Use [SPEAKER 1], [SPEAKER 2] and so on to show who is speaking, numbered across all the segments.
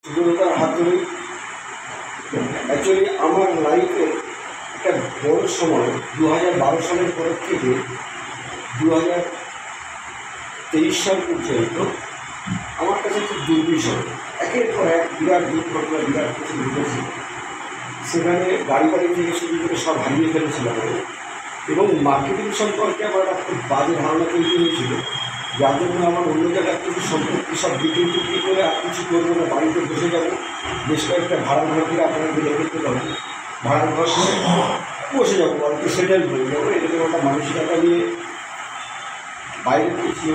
[SPEAKER 1] সুব্রততার হাত ধরে অ্যাকচুয়ালি আমার লাইফে একটা বড় সময় 2012 সালের পরের থেকে 2023 সাল পর্যন্ত আমার কাছে খুব দুর্বিষহ। একের পর এক বিরাট দুর্ঘটনা, বিরাট কিছু ঘটেছে। সেখানে বাড়ি বাড়ি থেকে শুরু করে সব হারিয়ে ফেলেছিলাম এবং মার্কেটিং সম্পর্কে আমার একটা খুব বাজে ধারণা তৈরি হয়েছিল, যার জন্য আমার অন্য জায়গার কিছু সম্পত্তি সব বিক্রি টিক্রি করে আর কিছু করবো না, বাড়িতে বসে যাবো। বেশ কয়েকটা ভাড়া ঘর থেকে আপনারা বিলে করতে পারবো, ভাড়া ঘর করে বসে যাবো, বাড়িতে সেটেল হয়ে যাবো। এরকম একটা মানসিকতা নিয়ে বাইরে কিছু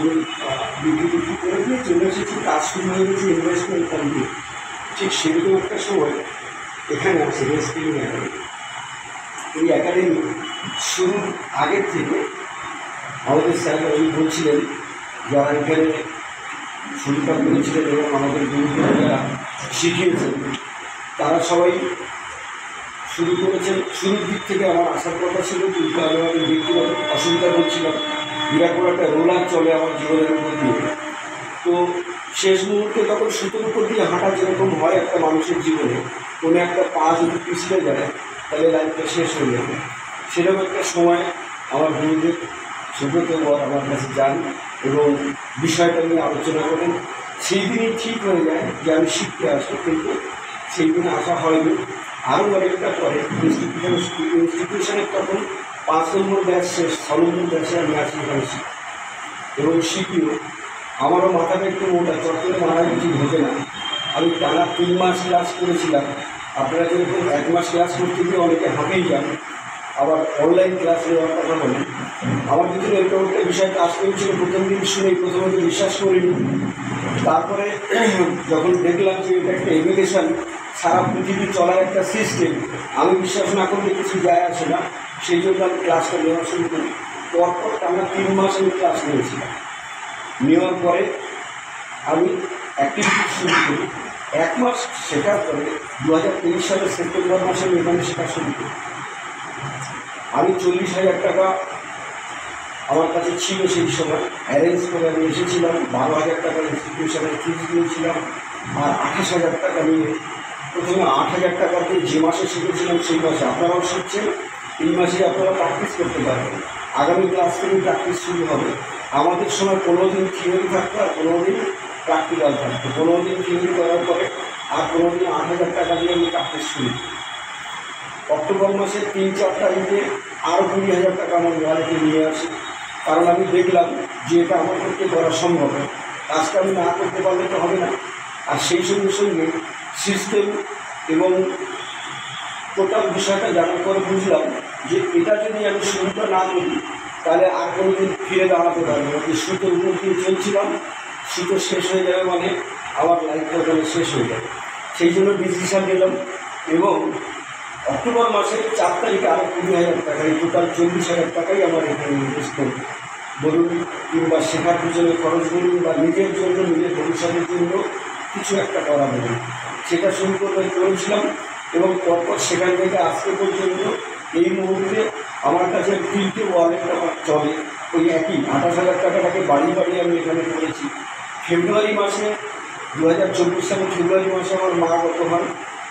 [SPEAKER 1] বিক্রি টিক্রি করে দিয়ে চলে এসেছি। কাজ শুরু হয়ে গেছে ইনভেস্টমেন্ট কমপ্লিট। ঠিক সেরকম একটা সময় এখানে আছে রেস্কিং একাডেমি। এই একাডেমি শুরুর আগের থেকে আমাদের স্যার বলছিলেন, যারা এখানে শুরুটা করেছিলেন এবং আমাদের গুরুজন যারা শিখিয়েছেন, তারা সবাই শুরু করেছেন। শুরুর দিক থেকে আমার আসার কথা ছিল, কিন্তু আমি আমাদের ব্যক্তিগত অসুবিধা করছিলাম। বিরাট বড় একটা রোলার চলে আমার জীবনের উপর দিয়ে। তো শেষ মুহূর্তে তখন সুতোর উপর দিয়ে হাঁটা যেরকম হয় একটা মানুষের জীবনে, কোনো একটা পা যদি পিছলে যায় তাহলে লাইফটা শেষ হয়ে যাবে। সেরকম একটা সময় আমার গুরুদেব সুব্রত বর আমার কাছে যান এবং বিষয়টা নিয়ে আলোচনা করেন। সেই দিনই ঠিক হয়ে যায় যে আমি শিখতে আসবো, কিন্তু সেই দিন আসা হয়নি। আরও অনেকটা পরে ইনস্টিটিউশনের তখন 5 নম্বর ব্যাচ শেষ, 6 নম্বর ব্যাচে আমি আসি এখানে শিখি এবং শিখিও। আমারও মাথাটা একটু মোটা, চট্টগ্রামে মারা কিছু ঘটে না। আমি টানা 3 মাস ক্লাস করেছিলাম। আপনারা যেরকম 1 মাস ক্লাস করতে গিয়ে অনেকে হাঁপিয়ে যান, আবার অনলাইন ক্লাস নেওয়ার কথা বলেন। আমার ভিতরে এরকম একটা বিষয় কাজ করেছিল। প্রথম দিন শুনেই প্রথমত বিশ্বাস করিনি। তারপরে যখন দেখলাম যে এটা একটা এডুকেশান, সারা পৃথিবী চলার একটা সিস্টেম, আমি বিশ্বাস না করলে কিছু যায় আসে না। সেই জন্য আমি ক্লাসটা নেওয়া শুরু করি। পরপর টানা 3 মাস আমি ক্লাস নিয়েছিলাম। নেওয়ার পরে আমি অ্যাক্টিভিটি শুরু করি। 1 মাস শেখার পরে 2023 সালের সেপ্টেম্বর মাসে আমি এখানে শেখা শুরু করি। আমি 40,000 টাকা আমার কাছে ছিল সেই সময়, অ্যারেঞ্জ করে আমি এসেছিলাম। 12,000 টাকা ইনস্টিটিউশনের ফিজ দিয়েছিলাম, আর 28,000 টাকা নিয়ে প্রথমে 8,000 টাকাতে যে মাসে শিখেছিলাম সেই মাসে আপনারাও শিখছেন। এই মাসে আপনারা প্র্যাকটিস করতে পারবেন। আগামী ক্লাস থেকে প্র্যাকটিস শুরু হবে। আমাদের সময় 15 দিন থিওরি থাকতো আর 15 দিন প্র্যাকটিক্যাল থাকতো। 15 দিন থিওরি করার পরে আর 15 দিন 8,000 টাকা দিয়ে আমি প্র্যাকটিস শুরু করি। অক্টোবর মাসের 3-4 তারিখে আরও 20,000 টাকা আমার ওয়ালেটে নিয়ে আসি, কারণ আমি দেখলাম যে এটা আমার পক্ষে করা সম্ভব। কাজটা আমি না করতে পারলে তো হবে না। আর সেই সঙ্গে সঙ্গে সিস্টেম এবং টোটাল বিষয়টা জানার পরে বুঝলাম যে এটা যদি আমি শুরুটা না করি তাহলে আর কোনো দিন ফিরে দাঁড়াতে পারবো না। যে সুতোর উপর দিয়ে চলছিলাম, সুতো শেষ হয়ে যাবে মানে আমার লাইফটা ওখানে শেষ হয়ে যাবে। সেই জন্য ডিসিশান নিলাম এবং অক্টোবর মাসের 4 তারিখে আরও 20,000 টাকা, এই টোটাল 40,000 টাকাই আমার এখানে ইনভেস্টমেন্ট বলুন, কিংবা শেখার পিছনে খরচ বলুন, বা নিজের জন্য, নিজের ভবিষ্যতের জন্য কিছু একটা করা বলুন, সেটা শুরু করেছিলাম। এবং পরপর সেখান থেকে আজকে পর্যন্ত এই মুহূর্তে আমার কাছে 3টে ওয়ালেট আমার চলে। ওই একই 28,000 টাকাটাকে বাড়ি বাড়ি আমি এখানে করেছি। ফেব্রুয়ারি মাসে 2024 সালের ফেব্রুয়ারি মাসে আমার মা গত হয়।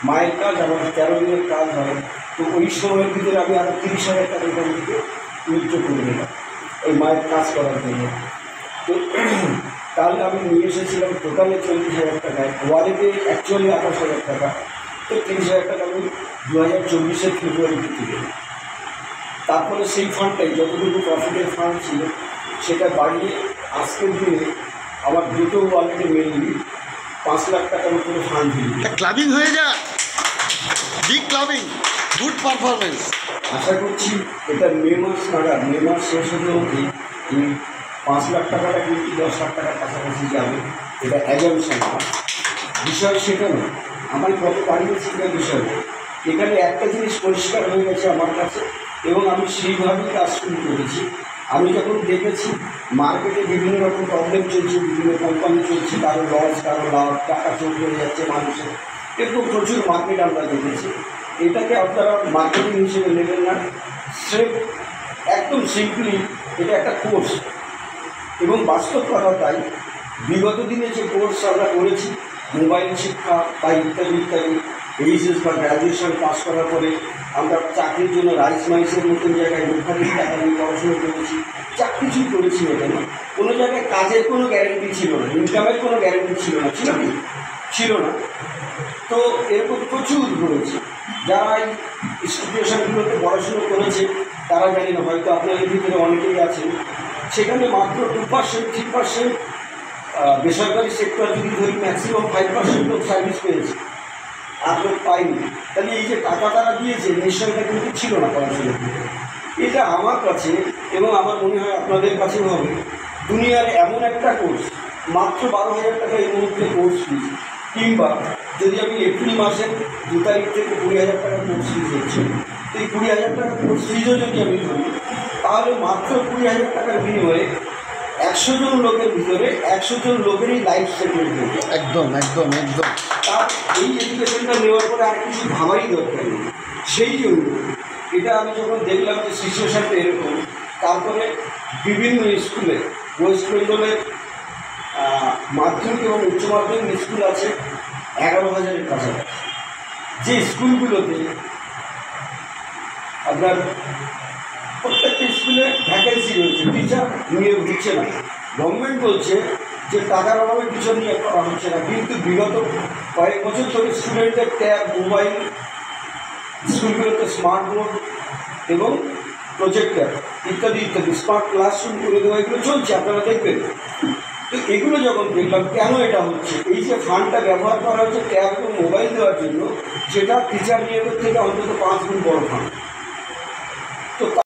[SPEAKER 1] মায়ের কাজ আমার 13 দিনের কাজ হয়। তো ওই সময়ের ভিতরে আমি আরও 30,000 টাকা এখান থেকে উইথড্র করে নিলাম ওই মায়ের কাজ করার জন্য। তো তাহলে আমি নিয়ে এসেছিলাম টোটালে 40,000 টাকায়, ওয়ালেটে অ্যাকচুয়ালি 28,000 টাকা। তো 30,000 টাকা আমি 2024-এর ফেব্রুয়ারিতে তুলে। তারপরে সেই ফান্ডটাই যতটুকু প্রফিটের ফান্ড ছিল সেটা বাড়িয়ে আজকের দিনে আমার দুটো ওয়ালেটে মেনলি 5 লাখ টাকার উপরে ফান্ড দিই।
[SPEAKER 2] ক্লাবিং হয়ে যা, বিগ ক্লাবিং, গুড পারফরমেন্স।
[SPEAKER 1] আশা করছি এটা মে মাস নাগাদ, মে মাস শেষ হতে হতে এই 5 লাখ টাকাটা কিন্তু 10 লাখ টাকার কাছাকাছি যাবে। এটা অ্যাজাম্পশন, বিষয় সেটা না। আমার কত বাড়িয়েছি এটা বিষয়। এখানে একটা জিনিস পরিষ্কার হয়ে গেছে আমার কাছে এবং আমি সেইভাবেই কাজ শুরু করেছি। আমি যখন দেখেছি মার্কেটে বিভিন্ন রকম প্রবলেম চলছে, বিভিন্ন কোম্পানি চলছে, কারো লস, কারো লাভ, টাকা চোখ হয়ে যাচ্ছে মানুষের, কিন্তু প্রচুর মার্কেট আমরা দেখেছি। এটাকে আপনারা মার্কেটিং হিসেবে নেবেন না, স্রেফ একদম সিম্পলি এটা একটা কোর্স। এবং বাস্তব কথা তাই, বিগত দিনে যে কোর্স আমরা করেছি মোবাইল শিক্ষা বা ইত্যাদি ইত্যাদি, এইচএস বা গ্র্যাজুয়েশন পাস করার পরে আমরা চাকরির জন্য রাইস মাইসের মতন জায়গায় লক্ষাধিক টাকা নিয়ে পড়াশোনা করেছি, যা কিছুই করেছি না কেন, কোনো জায়গায় কাজের কোনো গ্যারেন্টি ছিল না, ইনকামের কোনো গ্যারেন্টি ছিল না, ছিল কি ছিল না। তো এরকম প্রচুর রয়েছে যারা এই ইনস্টিটিউশনগুলোতে পড়াশুনো করেছে, তারা জানি না, হয়তো আপনাদের ভিতরে অনেকেই আছেন, সেখানে মাত্র 2% 3% বেসরকারি সেক্টর যদি ধরি, ম্যাক্সিমাম 5% লোক সার্ভিস পেয়েছে, আর লোক পাইনি। তাহলে এই যে টাকা তারা দিয়েছে, নিশ্চয়তা কিন্তু ছিল না পড়াশোনার ভিতরে। এটা আমার কাছে এবং আমার মনে হয় আপনাদের কাছেও হবে, দুনিয়ার এমন একটা কোর্স, মাত্র 12,000 টাকা এই মুহূর্তে কোর্স ফিজ, কিংবা যদি আমি এপ্রিল মাসের 2 তারিখ থেকে 20,000 টাকা কোর্স ফিজ হচ্ছে, তো এই 20,000 টাকা কোর্স ফিজও যদি আমি ধরি, তাহলে মাত্র 20,000 টাকার বিনিময়ে 100 জন লোকের ভিতরে 100 জন লোকেরই লাইফ সেটেল হবে।
[SPEAKER 2] একদম একদম একদম।
[SPEAKER 1] তার এই এডুকেশনটা নেওয়ার পরে আর কিছু ভাবারই দরকার নেই। সেই জন্য এটা আমি যখন দেখলাম যে সিচুয়েশানটা এরকম, তারপরে বিভিন্ন স্কুলে, ওয়েস্ট বেঙ্গলের মাধ্যমিক এবং উচ্চ মাধ্যমিক স্কুল আছে 11,000-এর কাছাকাছি, যে স্কুলগুলোতে আপনার প্রত্যেকটা স্কুলে ভ্যাকেন্সি রয়েছে, টিচার নিয়োগ দিচ্ছে না। গভর্নমেন্ট বলছে যে টাকার অভাবে টিচার নিয়োগ করা হচ্ছে না, কিন্তু বিগত কয়েক বছর ধরে স্টুডেন্টদের ট্যাব, মোবাইল, স্কুলগুলোতে স্মার্ট বোর্ড এবং প্রজেক্টর ইত্যাদি ইত্যাদি, স্মার্ট ক্লাসরুম করে দেওয়া, এগুলো চলছে, আপনারা দেখবেন। তো এগুলো যখন দেখলাম কেন এটা হচ্ছে, এই যে ফান্ডটা ব্যবহার করা হচ্ছে ট্যাব এবং মোবাইল দেওয়ার জন্য, সেটা টিচার নিয়োগের থেকে অন্তত 5 গুণ বড় ফান্ড। তো